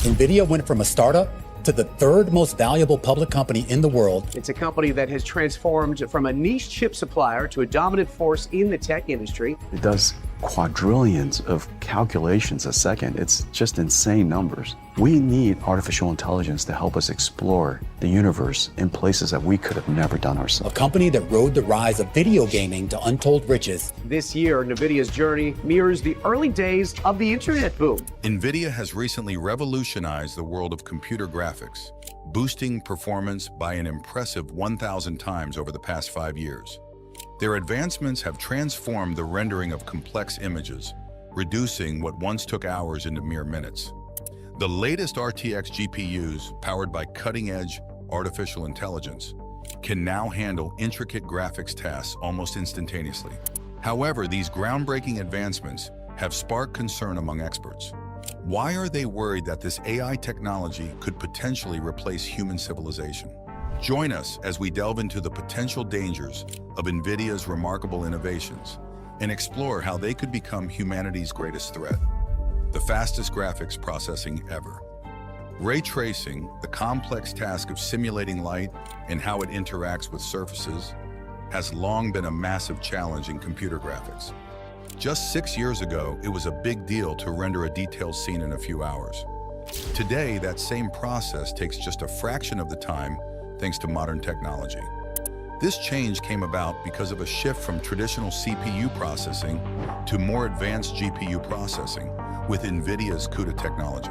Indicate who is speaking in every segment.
Speaker 1: Nvidia went from a startup to the third most valuable public company in the world.
Speaker 2: It's a company that has transformed from a niche chip supplier to a dominant force in the tech industry.
Speaker 3: It does quadrillions of calculations a second. It's just insane numbers. We need artificial intelligence to help us explore the universe in places that we could have never done
Speaker 1: A
Speaker 3: ourselves.
Speaker 1: company that rode the rise of video gaming to untold riches.
Speaker 2: This year, Nvidia's journey mirrors the early days of the internet boom.
Speaker 4: Nvidia has recently revolutionized the world of computer graphics, boosting performance by an impressive 1,000 times over the past 5 years. Their advancements have transformed the rendering of complex images, reducing what once took hours into mere minutes. The latest RTX GPUs, powered by cutting-edge artificial intelligence, can now handle intricate graphics tasks almost instantaneously. However, these groundbreaking advancements have sparked concern among experts. Why are they worried that this AI technology could potentially replace human civilization? Join us as we delve into the potential dangers of Nvidia's remarkable innovations and explore how they could become humanity's greatest threat. The fastest graphics processing ever. Ray tracing, the complex task of simulating light and how it interacts with surfaces, has long been a massive challenge in computer graphics. Just 6 years ago, it was a big deal to render a detailed scene in a few hours. Today, that same process takes just a fraction of the time thanks to modern technology. This change came about because of a shift from traditional CPU processing to more advanced GPU processing with Nvidia's CUDA technology.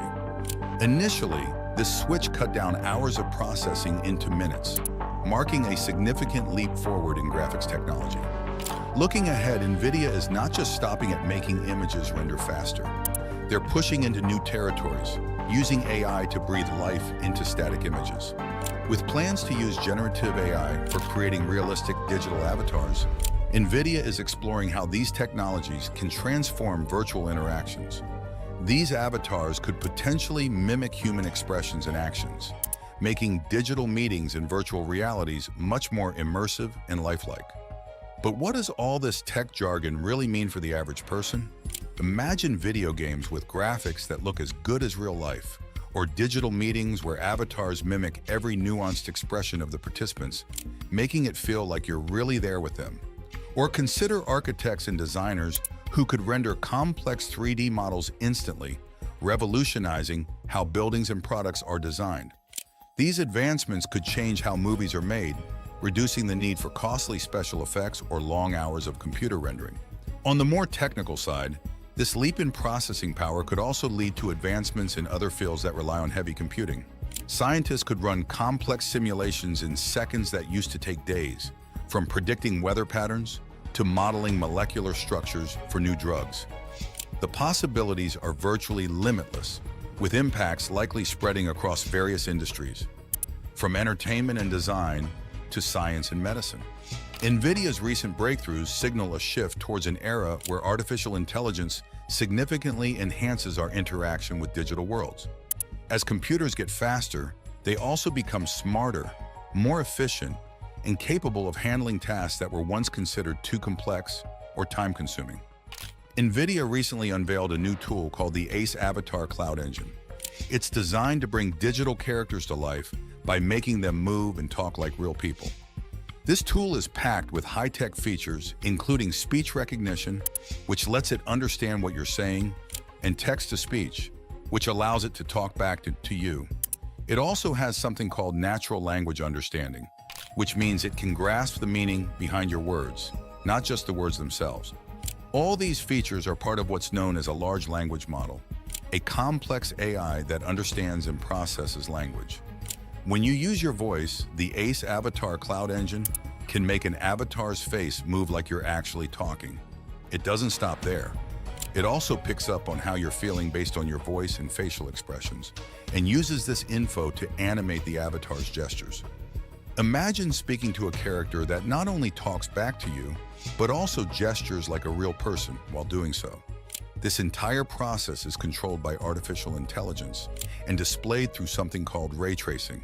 Speaker 4: Initially, this switch cut down hours of processing into minutes, marking a significant leap forward in graphics technology. Looking ahead, Nvidia is not just stopping at making images render faster. They're pushing into new territories, using AI to breathe life into static images. With plans to use generative AI for creating realistic digital avatars, Nvidia is exploring how these technologies can transform virtual interactions. These avatars could potentially mimic human expressions and actions, making digital meetings and virtual realities much more immersive and lifelike. But what does all this tech jargon really mean for the average person? Imagine video games with graphics that look as good as real life, or digital meetings where avatars mimic every nuanced expression of the participants, making it feel like you're really there with them. Or consider architects and designers who could render complex 3D models instantly, revolutionizing how buildings and products are designed. These advancements could change how movies are made, reducing the need for costly special effects or long hours of computer rendering. On the more technical side, this leap in processing power could also lead to advancements in other fields that rely on heavy computing. Scientists could run complex simulations in seconds that used to take days, from predicting weather patterns to modeling molecular structures for new drugs. The possibilities are virtually limitless, with impacts likely spreading across various industries, from entertainment and design to science and medicine. Nvidia's recent breakthroughs signal a shift towards an era where artificial intelligence significantly enhances our interaction with digital worlds. As computers get faster, they also become smarter, more efficient, and capable of handling tasks that were once considered too complex or time-consuming. Nvidia recently unveiled a new tool called the ACE Avatar Cloud Engine. It's designed to bring digital characters to life by making them move and talk like real people. This tool is packed with high-tech features, including speech recognition, which lets it understand what you're saying, and text-to-speech, which allows it to talk back to you. It also has something called natural language understanding, which means it can grasp the meaning behind your words, not just the words themselves. All these features are part of what's known as a large language model, a complex AI that understands and processes language. When you use your voice, the ACE Avatar Cloud Engine can make an avatar's face move like you're actually talking. It doesn't stop there. It also picks up on how you're feeling based on your voice and facial expressions, and uses this info to animate the avatar's gestures. Imagine speaking to a character that not only talks back to you, but also gestures like a real person while doing so. This entire process is controlled by artificial intelligence and displayed through something called ray tracing,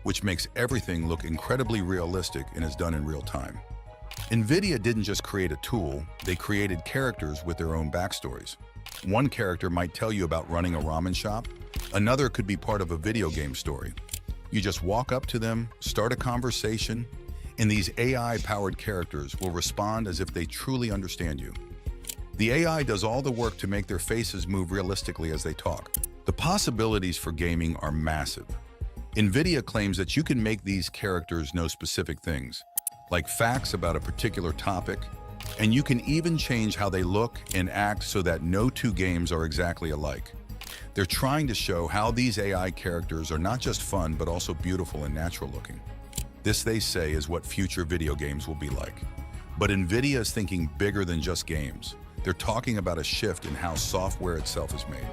Speaker 4: which makes everything look incredibly realistic and is done in real time. Nvidia didn't just create a tool, they created characters with their own backstories. One character might tell you about running a ramen shop. Another could be part of a video game story. You just walk up to them, start a conversation, and these AI-powered characters will respond as if they truly understand you. The AI does all the work to make their faces move realistically as they talk. The possibilities for gaming are massive. Nvidia claims that you can make these characters know specific things, like facts about a particular topic, and you can even change how they look and act so that no two games are exactly alike. They're trying to show how these AI characters are not just fun, but also beautiful and natural looking. This, they say, is what future video games will be like. But Nvidia is thinking bigger than just games. They're talking about a shift in how software itself is made.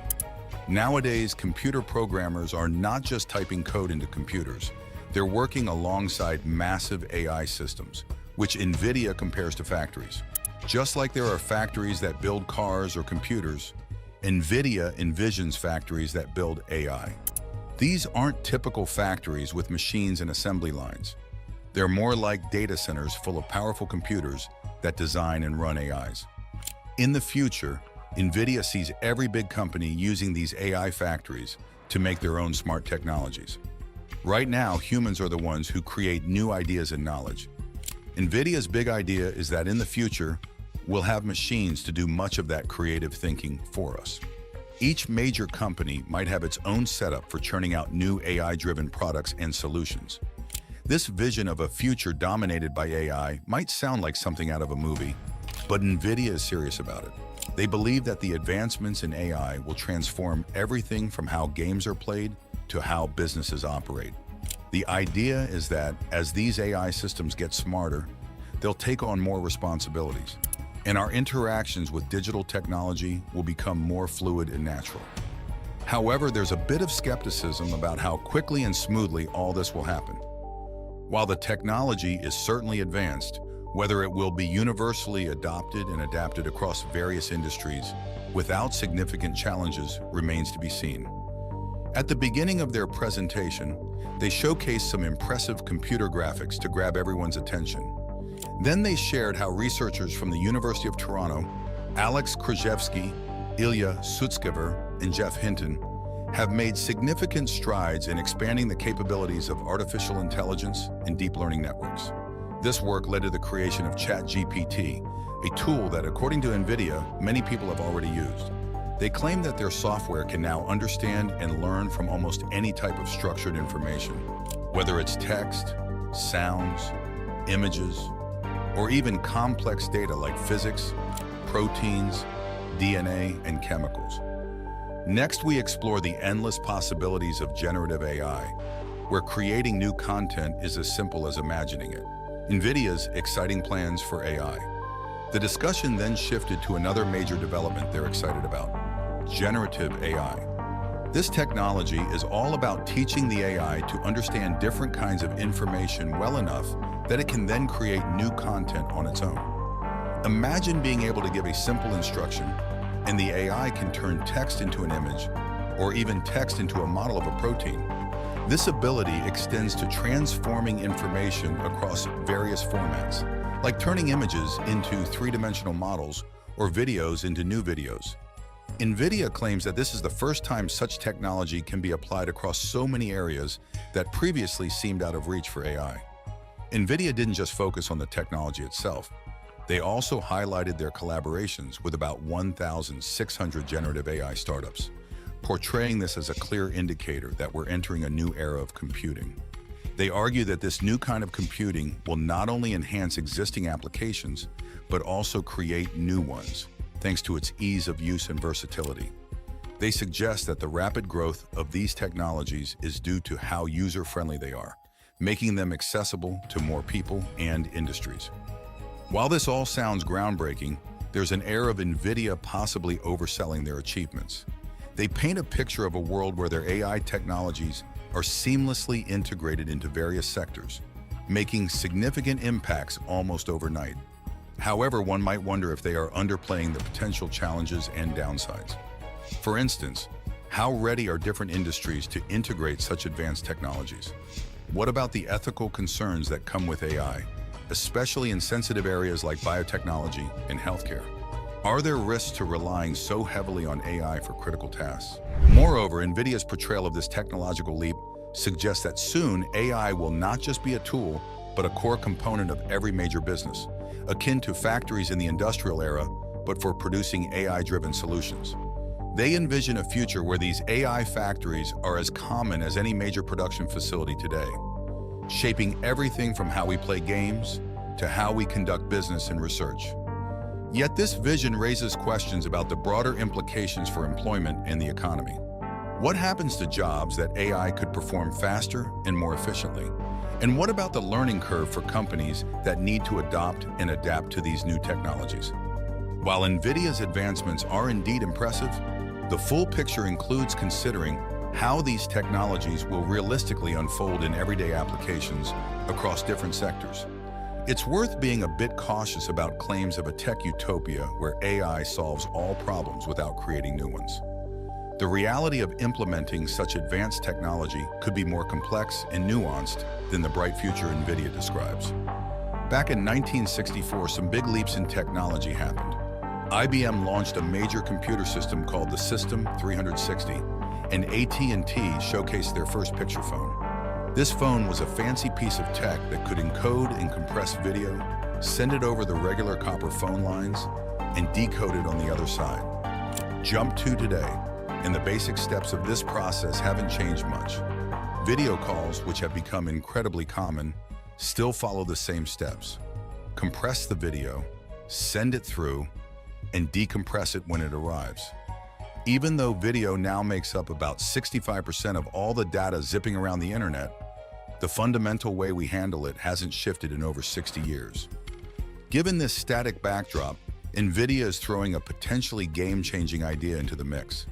Speaker 4: Nowadays, computer programmers are not just typing code into computers. They're working alongside massive AI systems, which Nvidia compares to factories. Just like there are factories that build cars or computers, Nvidia envisions factories that build AI. These aren't typical factories with machines and assembly lines. They're more like data centers full of powerful computers that design and run AIs. In the future, Nvidia sees every big company using these AI factories to make their own smart technologies. Right now, humans are the ones who create new ideas and knowledge. Nvidia's big idea is that in the future, we'll have machines to do much of that creative thinking for us. Each major company might have its own setup for churning out new AI-driven products and solutions. This vision of a future dominated by AI might sound like something out of a movie, but Nvidia is serious about it. They believe that the advancements in AI will transform everything from how games are played to how businesses operate. The idea is that as these AI systems get smarter, they'll take on more responsibilities, and our interactions with digital technology will become more fluid and natural. However, there's a bit of skepticism about how quickly and smoothly all this will happen. While the technology is certainly advanced, whether it will be universally adopted and adapted across various industries without significant challenges remains to be seen. At the beginning of their presentation, they showcased some impressive computer graphics to grab everyone's attention. Then they shared how researchers from the University of Toronto, Alex Krzyzewski, Ilya Sutskever, and Jeff Hinton, have made significant strides in expanding the capabilities of artificial intelligence and deep learning networks. This work led to the creation of ChatGPT, a tool that, according to Nvidia, many people have already used. They claim that their software can now understand and learn from almost any type of structured information, whether it's text, sounds, images, or even complex data like physics, proteins, DNA, and chemicals. Next, we explore the endless possibilities of generative AI, where creating new content is as simple as imagining it. Nvidia's exciting plans for AI. The discussion then shifted to another major development they're excited about: generative AI. This technology is all about teaching the AI to understand different kinds of information well enough that it can then create new content on its own. Imagine being able to give a simple instruction, and the AI can turn text into an image, or even text into a model of a protein. This ability extends to transforming information across various formats, like turning images into three-dimensional models or videos into new videos. Nvidia claims that this is the first time such technology can be applied across so many areas that previously seemed out of reach for AI. Nvidia didn't just focus on the technology itself. They also highlighted their collaborations with about 1,600 generative AI startups, portraying this as a clear indicator that we're entering a new era of computing. They argue that this new kind of computing will not only enhance existing applications, but also create new ones, thanks to its ease of use and versatility. They suggest that the rapid growth of these technologies is due to how user-friendly they are, making them accessible to more people and industries. While this all sounds groundbreaking, there's an air of Nvidia possibly overselling their achievements. They paint a picture of a world where their AI technologies are seamlessly integrated into various sectors, making significant impacts almost overnight. However, one might wonder if they are underplaying the potential challenges and downsides. For instance, how ready are different industries to integrate such advanced technologies? What about the ethical concerns that come with AI, especially in sensitive areas like biotechnology and healthcare? Are there risks to relying so heavily on AI for critical tasks? Moreover, Nvidia's portrayal of this technological leap suggests that soon AI will not just be a tool, but a core component of every major business, akin to factories in the industrial era, but for producing AI-driven solutions. They envision a future where these AI factories are as common as any major production facility today, shaping everything from how we play games to how we conduct business and research. Yet this vision raises questions about the broader implications for employment and the economy. What happens to jobs that AI could perform faster and more efficiently? And what about the learning curve for companies that need to adopt and adapt to these new technologies? While Nvidia's advancements are indeed impressive, the full picture includes considering how these technologies will realistically unfold in everyday applications across different sectors. It's worth being a bit cautious about claims of a tech utopia where AI solves all problems without creating new ones. The reality of implementing such advanced technology could be more complex and nuanced than the bright future Nvidia describes. Back in 1964, some big leaps in technology happened. IBM launched a major computer system called the System 360, and AT&T showcased their first picture phone. This phone was a fancy piece of tech that could encode and compress video, send it over the regular copper phone lines, and decode it on the other side. Jump to today, and the basic steps of this process haven't changed much. Video calls, which have become incredibly common, still follow the same steps. Compress the video, send it through, and decompress it when it arrives. Even though video now makes up about 65% of all the data zipping around the internet, the fundamental way we handle it hasn't shifted in over 60 years. Given this static backdrop, Nvidia is throwing a potentially game-changing idea into the mix.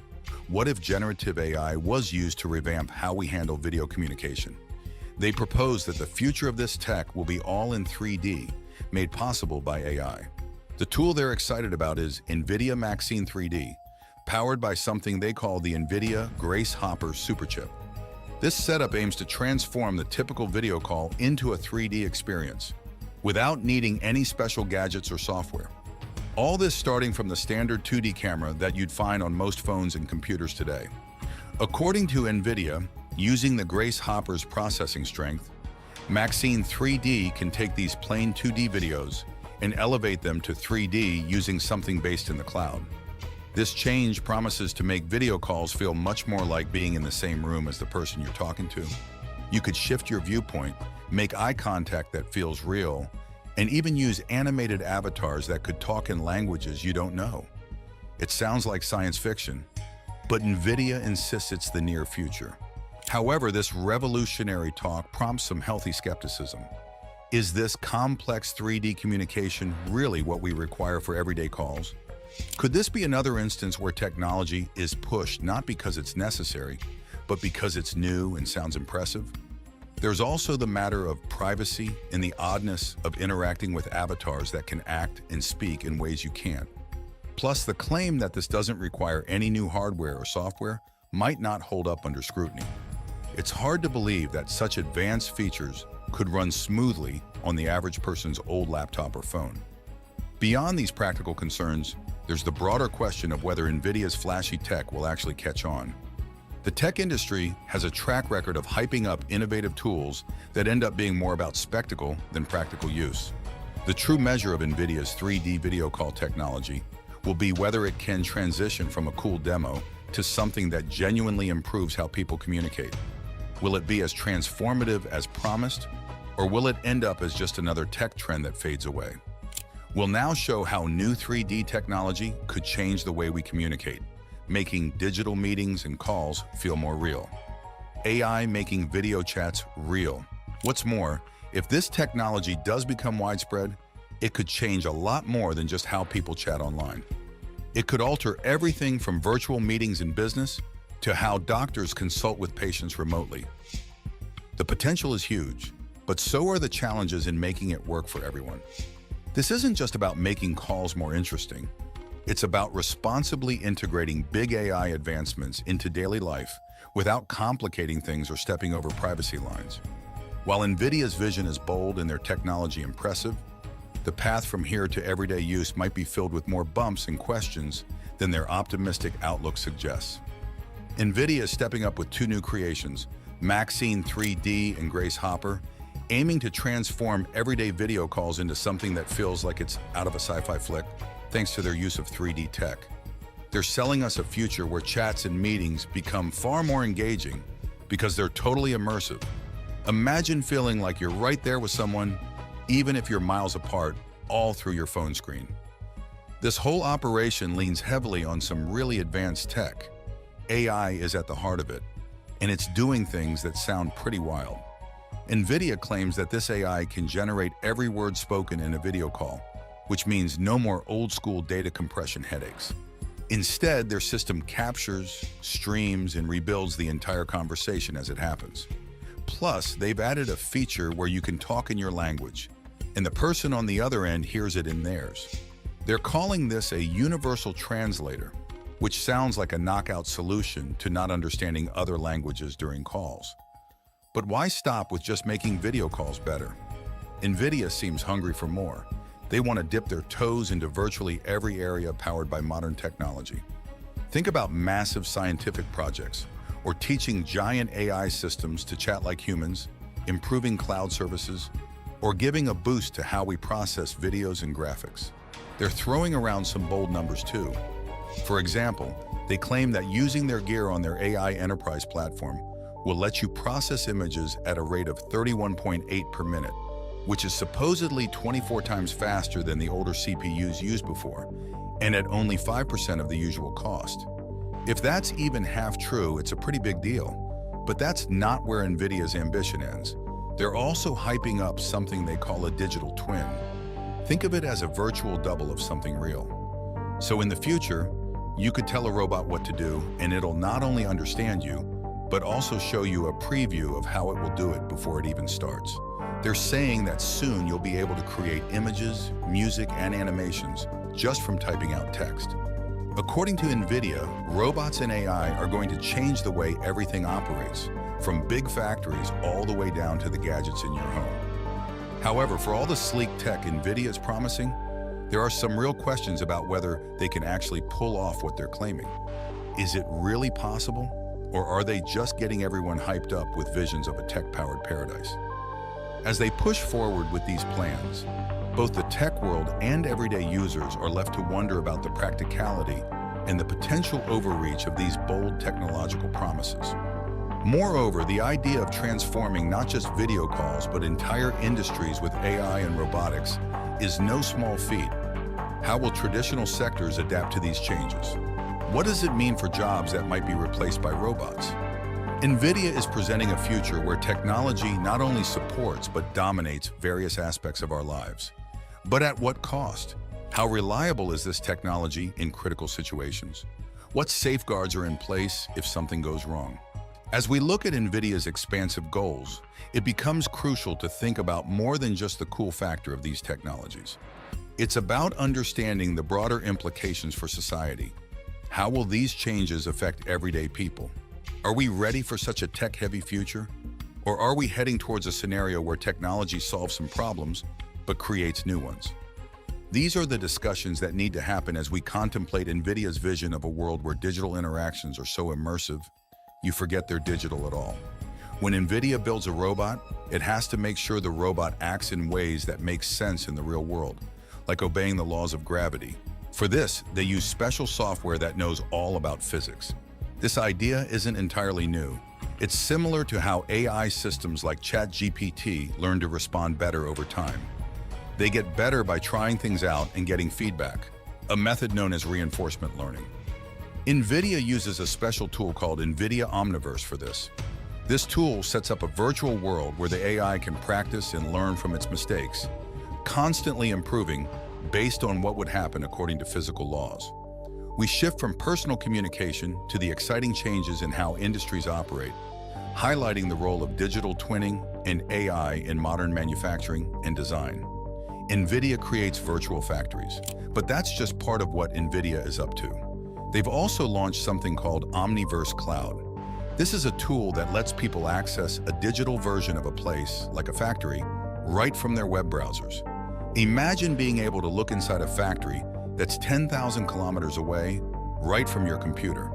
Speaker 4: What if generative AI was used to revamp how we handle video communication? They propose that the future of this tech will be all in 3D, made possible by AI. The tool they're excited about is NVIDIA Maxine 3D, powered by something they call the NVIDIA Grace Hopper superchip. This setup aims to transform the typical video call into a 3D experience, without needing any special gadgets or software. All this starting from the standard 2D camera that you'd find on most phones and computers today. According to NVIDIA, using the Grace Hopper's processing strength, Maxine 3D can take these plain 2D videos and elevate them to 3D using something based in the cloud. This change promises to make video calls feel much more like being in the same room as the person you're talking to. You could shift your viewpoint, make eye contact that feels real, and even use animated avatars that could talk in languages you don't know. It sounds like science fiction, but NVIDIA insists it's the near future. However, this revolutionary talk prompts some healthy skepticism. Is this complex 3D communication really what we require for everyday calls? Could this be another instance where technology is pushed not because it's necessary, but because it's new and sounds impressive? There's also the matter of privacy and the oddness of interacting with avatars that can act and speak in ways you can't. Plus, the claim that this doesn't require any new hardware or software might not hold up under scrutiny. It's hard to believe that such advanced features could run smoothly on the average person's old laptop or phone. Beyond these practical concerns, there's the broader question of whether NVIDIA's flashy tech will actually catch on. The tech industry has a track record of hyping up innovative tools that end up being more about spectacle than practical use. The true measure of NVIDIA's 3D video call technology will be whether it can transition from a cool demo to something that genuinely improves how people communicate. Will it be as transformative as promised, or will it end up as just another tech trend that fades away? We'll now show how new 3D technology could change the way we communicate, making digital meetings and calls feel more real. AI making video chats real. What's more, if this technology does become widespread, it could change a lot more than just how people chat online. It could alter everything from virtual meetings in business to how doctors consult with patients remotely. The potential is huge, but so are the challenges in making it work for everyone. This isn't just about making calls more interesting. It's about responsibly integrating big AI advancements into daily life without complicating things or stepping over privacy lines. While NVIDIA's vision is bold and their technology impressive, the path from here to everyday use might be filled with more bumps and questions than their optimistic outlook suggests. Nvidia is stepping up with two new creations, Maxine 3D and Grace Hopper, aiming to transform everyday video calls into something that feels like it's out of a sci-fi flick, thanks to their use of 3D tech. They're selling us a future where chats and meetings become far more engaging because they're totally immersive. Imagine feeling like you're right there with someone, even if you're miles apart, all through your phone screen. This whole operation leans heavily on some really advanced tech. AI is at the heart of it, and it's doing things that sound pretty wild. Nvidia claims that this AI can generate every word spoken in a video call, which means no more old-school data compression headaches. Instead, their system captures, streams, and rebuilds the entire conversation as it happens. Plus, they've added a feature where you can talk in your language, and the person on the other end hears it in theirs. They're calling this a universal translator, which sounds like a knockout solution to not understanding other languages during calls. But why stop with just making video calls better? Nvidia seems hungry for more. They want to dip their toes into virtually every area powered by modern technology. Think about massive scientific projects, or teaching giant AI systems to chat like humans, improving cloud services, or giving a boost to how we process videos and graphics. They're throwing around some bold numbers too. For example, they claim that using their gear on their AI enterprise platform will let you process images at a rate of 31.8 per minute, which is supposedly 24 times faster than the older CPUs used before, and at only 5% of the usual cost. If that's even half true, it's a pretty big deal. But that's not where Nvidia's ambition ends. They're also hyping up something they call a digital twin. Think of it as a virtual double of something real. So in the future, you could tell a robot what to do, and it'll not only understand you, but also show you a preview of how it will do it before it even starts. They're saying that soon you'll be able to create images, music, and animations just from typing out text. According to Nvidia, robots and AI are going to change the way everything operates, from big factories all the way down to the gadgets in your home. However, for all the sleek tech Nvidia is promising, there are some real questions about whether they can actually pull off what they're claiming. Is it really possible? Or are they just getting everyone hyped up with visions of a tech-powered paradise? As they push forward with these plans, both the tech world and everyday users are left to wonder about the practicality and the potential overreach of these bold technological promises. Moreover, the idea of transforming not just video calls but entire industries with AI and robotics is no small feat. How will traditional sectors adapt to these changes? What does it mean for jobs that might be replaced by robots? Nvidia is presenting a future where technology not only supports but dominates various aspects of our lives. But at what cost? How reliable is this technology in critical situations? What safeguards are in place if something goes wrong? As we look at Nvidia's expansive goals, it becomes crucial to think about more than just the cool factor of these technologies. It's about understanding the broader implications for society. How will these changes affect everyday people? Are we ready for such a tech-heavy future? Or are we heading towards a scenario where technology solves some problems, but creates new ones? These are the discussions that need to happen as we contemplate Nvidia's vision of a world where digital interactions are so immersive, you forget they're digital at all. When Nvidia builds a robot, it has to make sure the robot acts in ways that make sense in the real world, like obeying the laws of gravity. For this, they use special software that knows all about physics. This idea isn't entirely new. It's similar to how AI systems like ChatGPT learn to respond better over time. They get better by trying things out and getting feedback, a method known as reinforcement learning. Nvidia uses a special tool called Nvidia Omniverse for this. This tool sets up a virtual world where the AI can practice and learn from its mistakes, constantly improving based on what would happen according to physical laws. We shift from personal communication to the exciting changes in how industries operate, highlighting the role of digital twinning and AI in modern manufacturing and design. Nvidia creates virtual factories, but that's just part of what Nvidia is up to. They've also launched something called Omniverse Cloud. This is a tool that lets people access a digital version of a place, like a factory, right from their web browsers. Imagine being able to look inside a factory that's 10,000 kilometers away, right from your computer.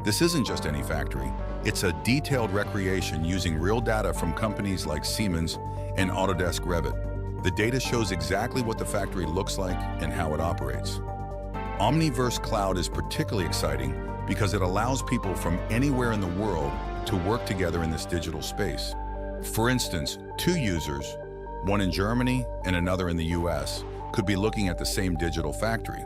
Speaker 4: This isn't just any factory. It's a detailed recreation using real data from companies like Siemens and Autodesk Revit. The data shows exactly what the factory looks like and how it operates. Omniverse Cloud is particularly exciting because it allows people from anywhere in the world to work together in this digital space. For instance, two users, one in Germany and another in the US, could be looking at the same digital factory.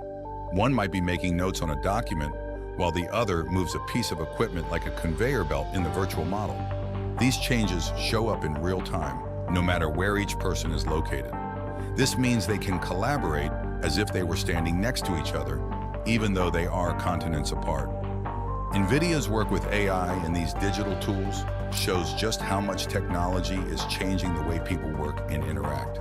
Speaker 4: One might be making notes on a document, while the other moves a piece of equipment like a conveyor belt in the virtual model. These changes show up in real time, no matter where each person is located. This means they can collaborate as if they were standing next to each other, even though they are continents apart. Nvidia's work with AI and these digital tools shows just how much technology is changing the way people work and interact.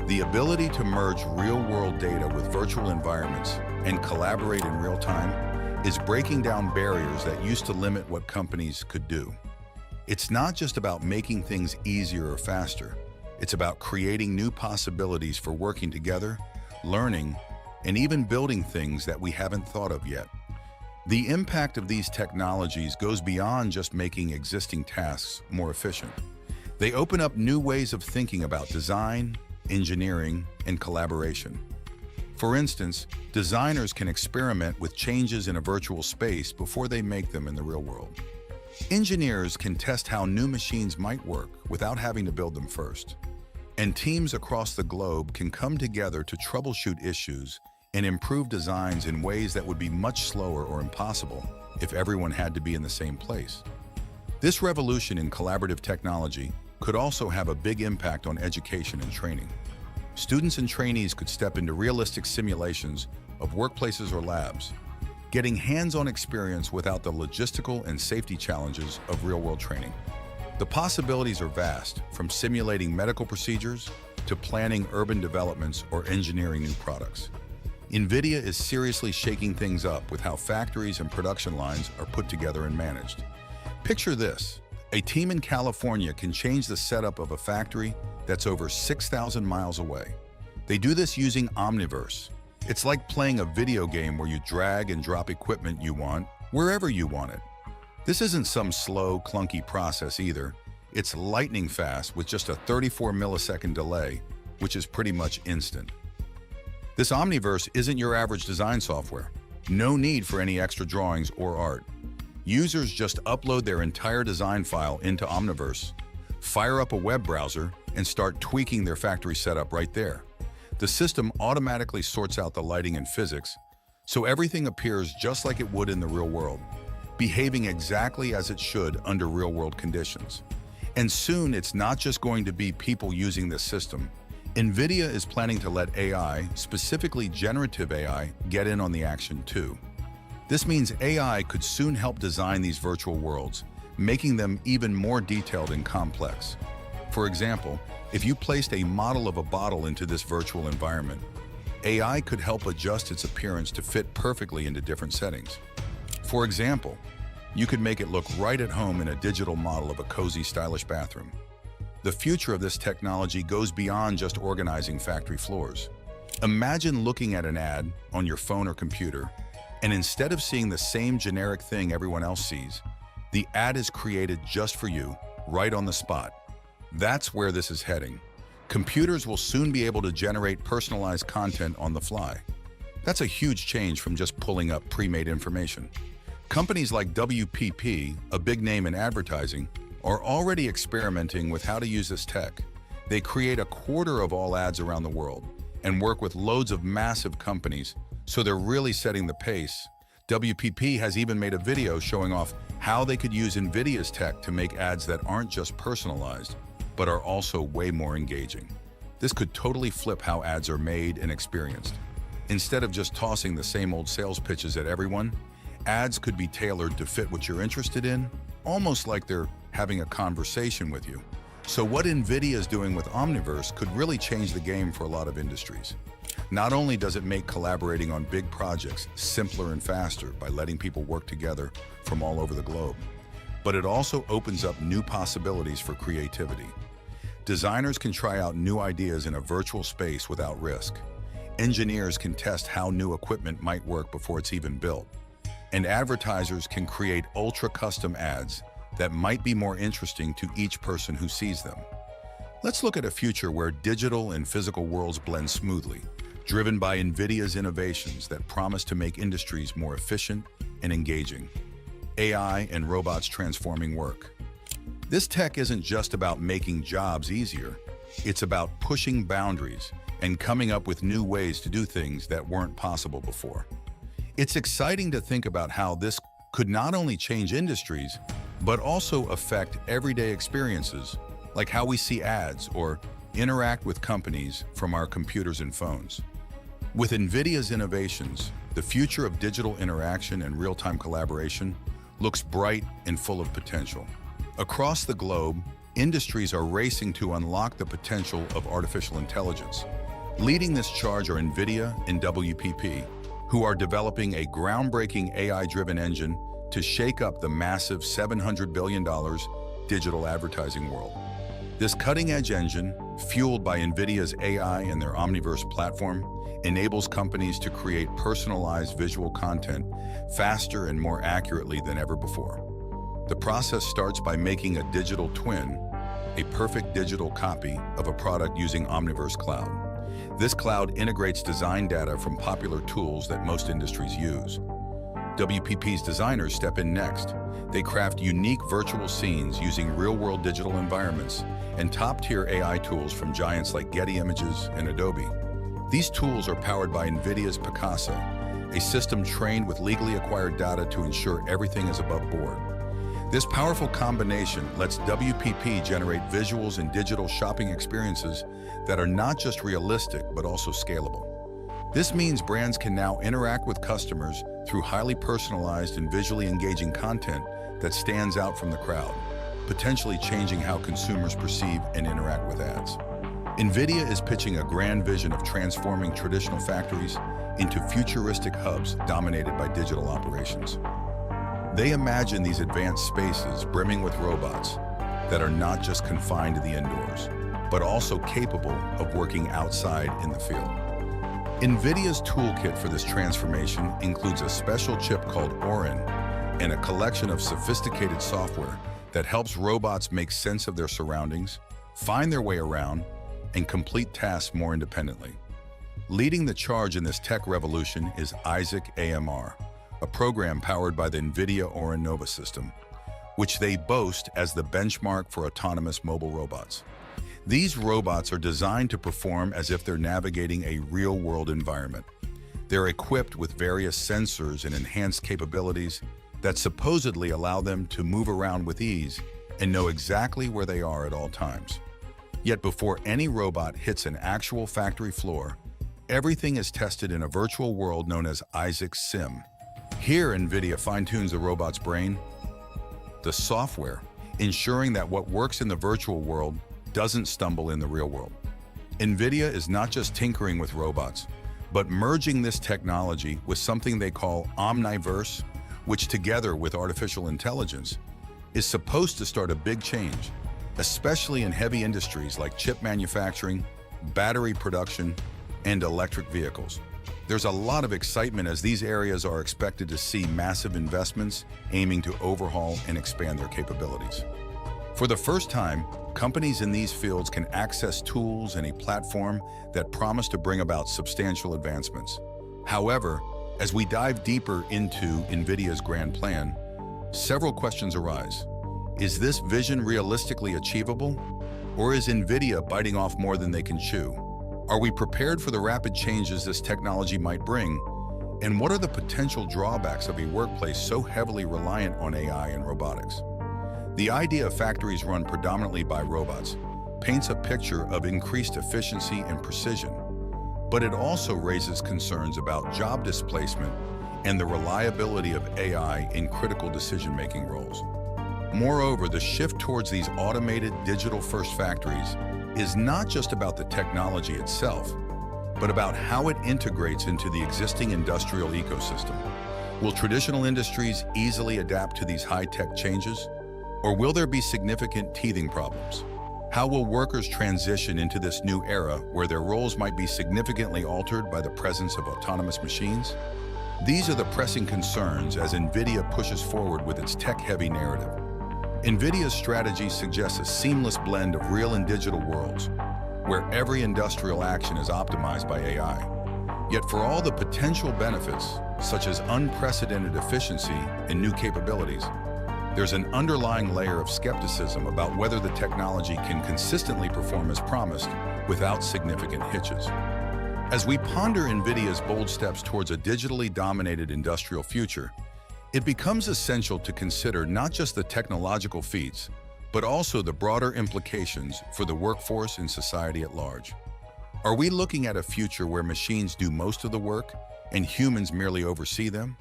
Speaker 4: The ability to merge real-world data with virtual environments and collaborate in real time is breaking down barriers that used to limit what companies could do. It's not just about making things easier or faster. It's about creating new possibilities for working together, learning, and even building things that we haven't thought of yet. The impact of these technologies goes beyond just making existing tasks more efficient. They open up new ways of thinking about design, engineering, and collaboration. For instance, designers can experiment with changes in a virtual space before they make them in the real world. Engineers can test how new machines might work without having to build them first. And teams across the globe can come together to troubleshoot issues and improve designs in ways that would be much slower or impossible if everyone had to be in the same place. This revolution in collaborative technology could also have a big impact on education and training. Students and trainees could step into realistic simulations of workplaces or labs, getting hands-on experience without the logistical and safety challenges of real-world training. The possibilities are vast, from simulating medical procedures to planning urban developments or engineering new products. Nvidia is seriously shaking things up with how factories and production lines are put together and managed. Picture this. A team in California can change the setup of a factory that's over 6,000 miles away. They do this using Omniverse. It's like playing a video game where you drag and drop equipment you want, wherever you want it. This isn't some slow, clunky process either. It's lightning fast with just a 34 millisecond delay, which is pretty much instant. This Omniverse isn't your average design software. No need for any extra drawings or art. Users just upload their entire design file into Omniverse, fire up a web browser, and start tweaking their factory setup right there. The system automatically sorts out the lighting and physics, so everything appears just like it would in the real world, behaving exactly as it should under real-world conditions. And soon, it's not just going to be people using this system. Nvidia is planning to let AI, specifically generative AI, get in on the action too. This means AI could soon help design these virtual worlds, making them even more detailed and complex. For example, if you placed a model of a bottle into this virtual environment, AI could help adjust its appearance to fit perfectly into different settings. For example, you could make it look right at home in a digital model of a cozy, stylish bathroom. The future of this technology goes beyond just organizing factory floors. Imagine looking at an ad on your phone or computer, and instead of seeing the same generic thing everyone else sees, the ad is created just for you, right on the spot. That's where this is heading. Computers will soon be able to generate personalized content on the fly. That's a huge change from just pulling up pre-made information. Companies like WPP, a big name in advertising, are already experimenting with how to use this tech. They create a quarter of all ads around the world and work with loads of massive companies, so they're really setting the pace. WPP has even made a video showing off how they could use Nvidia's tech to make ads that aren't just personalized, but are also way more engaging. This could totally flip how ads are made and experienced. Instead of just tossing the same old sales pitches at everyone, ads could be tailored to fit what you're interested in, almost like they're having a conversation with you. So what Nvidia is doing with Omniverse could really change the game for a lot of industries. Not only does it make collaborating on big projects simpler and faster by letting people work together from all over the globe, but it also opens up new possibilities for creativity. Designers can try out new ideas in a virtual space without risk. Engineers can test how new equipment might work before it's even built. And advertisers can create ultra-custom ads that might be more interesting to each person who sees them. Let's look at a future where digital and physical worlds blend smoothly, driven by Nvidia's innovations that promise to make industries more efficient and engaging. AI and robots transforming work. This tech isn't just about making jobs easier, it's about pushing boundaries and coming up with new ways to do things that weren't possible before. It's exciting to think about how this could not only change industries, but also affect everyday experiences, like how we see ads or interact with companies from our computers and phones. With Nvidia's innovations, the future of digital interaction and real-time collaboration looks bright and full of potential. Across the globe, industries are racing to unlock the potential of artificial intelligence. Leading this charge are Nvidia and WPP, who are developing a groundbreaking AI-driven engine to shake up the massive $700 billion digital advertising world. This cutting-edge engine, fueled by Nvidia's AI and their Omniverse platform, enables companies to create personalized visual content faster and more accurately than ever before. The process starts by making a digital twin, a perfect digital copy of a product using Omniverse Cloud. This cloud integrates design data from popular tools that most industries use. WPP's designers step in next. They craft unique virtual scenes using real-world digital environments and top-tier AI tools from giants like Getty Images and Adobe. These tools are powered by Nvidia's Picasso, a system trained with legally acquired data to ensure everything is above board. This powerful combination lets WPP generate visuals and digital shopping experiences that are not just realistic, but also scalable. This means brands can now interact with customers through highly personalized and visually engaging content that stands out from the crowd, potentially changing how consumers perceive and interact with ads. Nvidia is pitching a grand vision of transforming traditional factories into futuristic hubs dominated by digital operations. They imagine these advanced spaces brimming with robots that are not just confined to the indoors, but also capable of working outside in the field. Nvidia's toolkit for this transformation includes a special chip called Orin and a collection of sophisticated software that helps robots make sense of their surroundings, find their way around, and complete tasks more independently. Leading the charge in this tech revolution is Isaac AMR, a program powered by the Nvidia Orin Nova system, which they boast as the benchmark for autonomous mobile robots. These robots are designed to perform as if they're navigating a real-world environment. They're equipped with various sensors and enhanced capabilities that supposedly allow them to move around with ease and know exactly where they are at all times. Yet before any robot hits an actual factory floor, everything is tested in a virtual world known as Isaac's Sim. Here, Nvidia fine-tunes the robot's brain, the software, ensuring that what works in the virtual world doesn't stumble in the real world. Nvidia is not just tinkering with robots, but merging this technology with something they call Omniverse, which together with artificial intelligence, is supposed to start a big change, especially in heavy industries like chip manufacturing, battery production, and electric vehicles. There's a lot of excitement as these areas are expected to see massive investments aiming to overhaul and expand their capabilities. For the first time, companies in these fields can access tools and a platform that promise to bring about substantial advancements. However, as we dive deeper into Nvidia's grand plan, several questions arise. Is this vision realistically achievable? Or is Nvidia biting off more than they can chew? Are we prepared for the rapid changes this technology might bring? And what are the potential drawbacks of a workplace so heavily reliant on AI and robotics? The idea of factories run predominantly by robots paints a picture of increased efficiency and precision, but it also raises concerns about job displacement and the reliability of AI in critical decision-making roles. Moreover, the shift towards these automated digital-first factories is not just about the technology itself, but about how it integrates into the existing industrial ecosystem. Will traditional industries easily adapt to these high-tech changes? Or will there be significant teething problems? How will workers transition into this new era where their roles might be significantly altered by the presence of autonomous machines? These are the pressing concerns as Nvidia pushes forward with its tech-heavy narrative. Nvidia's strategy suggests a seamless blend of real and digital worlds, where every industrial action is optimized by AI. Yet for all the potential benefits, such as unprecedented efficiency and new capabilities, there's an underlying layer of skepticism about whether the technology can consistently perform as promised without significant hitches. As we ponder Nvidia's bold steps towards a digitally dominated industrial future, it becomes essential to consider not just the technological feats, but also the broader implications for the workforce and society at large. Are we looking at a future where machines do most of the work and humans merely oversee them?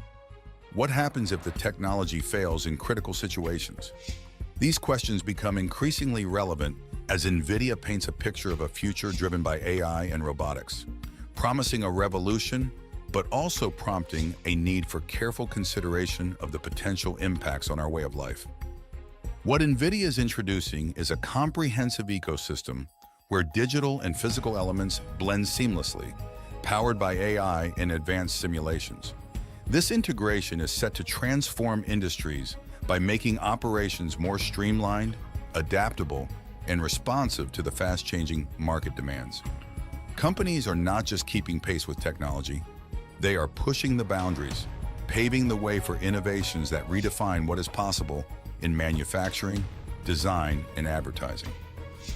Speaker 4: What happens if the technology fails in critical situations? These questions become increasingly relevant as Nvidia paints a picture of a future driven by AI and robotics, promising a revolution, but also prompting a need for careful consideration of the potential impacts on our way of life. What Nvidia is introducing is a comprehensive ecosystem where digital and physical elements blend seamlessly, powered by AI and advanced simulations. This integration is set to transform industries by making operations more streamlined, adaptable, and responsive to the fast-changing market demands. Companies are not just keeping pace with technology, they are pushing the boundaries, paving the way for innovations that redefine what is possible in manufacturing, design, and advertising.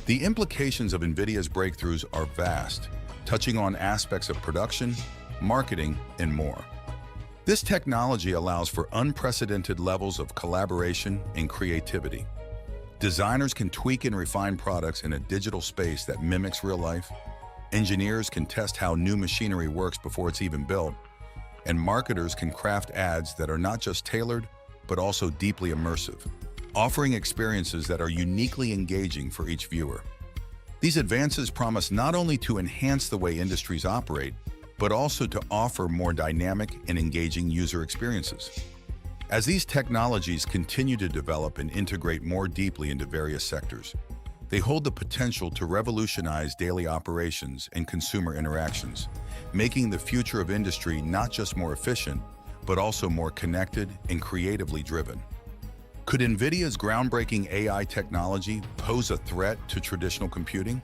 Speaker 4: The implications of Nvidia's breakthroughs are vast, touching on aspects of production, marketing, and more. This technology allows for unprecedented levels of collaboration and creativity. Designers can tweak and refine products in a digital space that mimics real life. Engineers can test how new machinery works before it's even built. And marketers can craft ads that are not just tailored, but also deeply immersive, offering experiences that are uniquely engaging for each viewer. These advances promise not only to enhance the way industries operate, but also to offer more dynamic and engaging user experiences. As these technologies continue to develop and integrate more deeply into various sectors, they hold the potential to revolutionize daily operations and consumer interactions, making the future of industry not just more efficient, but also more connected and creatively driven. Could Nvidia's groundbreaking AI technology pose a threat to traditional computing?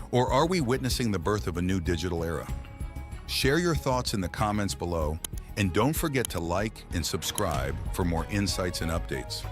Speaker 4: Or are we witnessing the birth of a new digital era? Share your thoughts in the comments below, and don't forget to like and subscribe for more insights and updates.